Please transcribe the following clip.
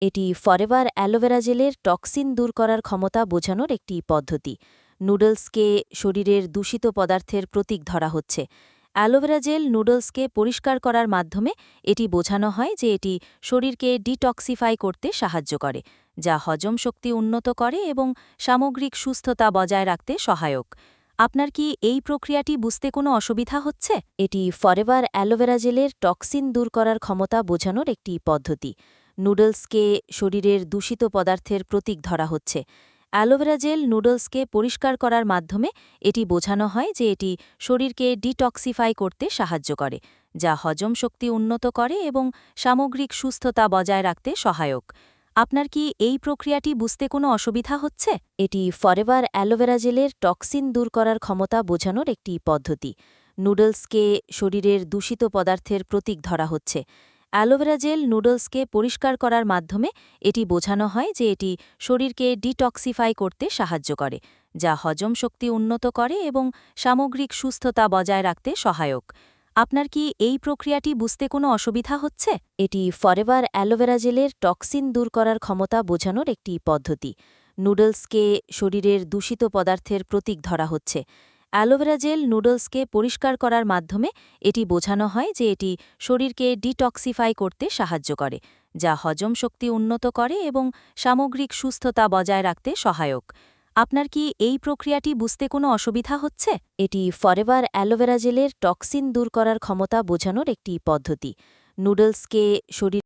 এটি forever aloe vera জেলের toxin দূর করার ক্ষমতা বোঝানোর একটি পদ্ধতি। নুডলসকে শরীরের দূষিত পদার্থের প্রতীক ধরা হচ্ছে। অ্যালোভেরা জেল নুডলসকে পরিষ্কার করার মাধ্যমে এটি বোঝানো হয় যে এটি শরীরকে ডিটক্সিফাই করতে সাহায্য করে, যা হজম শক্তি উন্নত করে এবং সামগ্রিক সুস্থতা বজায় রাখতে সহায়ক। আপনার কি এই প্রক্রিয়াটি বুঝতে কোনো অসুবিধা হচ্ছে? এটি ফরেভার অ্যালোভেরা জেলের টক্সিন দূর করার ক্ষমতা বোঝানোর একটি পদ্ধতি। নুডলসকে শরীরের দূষিত পদার্থের প্রতীক ধরা হচ্ছে। অ্যালোভেরা জেল নুডলসকে পরিষ্কার করার মাধ্যমে এটি বোঝানো হয় যে এটি শরীরকে ডিটক্সিফাই করতে সাহায্য করে, যা হজম শক্তি উন্নত করে এবং সামগ্রিক সুস্থতা বজায় রাখতে সহায়ক। আপনার কি এই প্রক্রিয়াটি বুঝতে কোনো অসুবিধা হচ্ছে? এটি ফরেভার অ্যালোভেরা জেলের টক্সিন দূর করার ক্ষমতা বোঝানোর একটি পদ্ধতি। নুডলসকে শরীরের দূষিত পদার্থের প্রতীক ধরা হচ্ছে। অ্যালোভেরা জেল নুডলসকে পরিষ্কার করার মাধ্যমে এটি বোঝানো হয় যে এটি শরীরকে ডিটক্সিফাই করতে সাহায্য করে, যা হজম শক্তি উন্নত করে এবং সামগ্রিক সুস্থতা বজায় রাখতে সহায়ক। আপনার কি এই প্রক্রিয়াটি বুঝতে কোনো অসুবিধা হচ্ছে? এটি ফরেভার অ্যালোভেরা জেলের টক্সিন দূর করার ক্ষমতা বোঝানোর একটি পদ্ধতি। নুডলসকে শরীরের দূষিত পদার্থের প্রতীক ধরা হচ্ছে। অ্যালোভেরা জেল নুডলসকে পরিষ্কার করার মাধ্যমে এটি বোঝানো হয় যে এটি শরীরকে ডিটক্সিফাই করতে সাহায্য করে, যা হজম শক্তি উন্নত করে এবং সামগ্রিক সুস্থতা বজায় রাখতে সহায়ক। আপনার কি এই প্রক্রিয়াটি বুঝতে কোনো অসুবিধা হচ্ছে? এটি ফরেভার অ্যালোভেরা জেলের টক্সিন দূর করার ক্ষমতা বোঝানোর একটি পদ্ধতি। নুডলসকে শরীর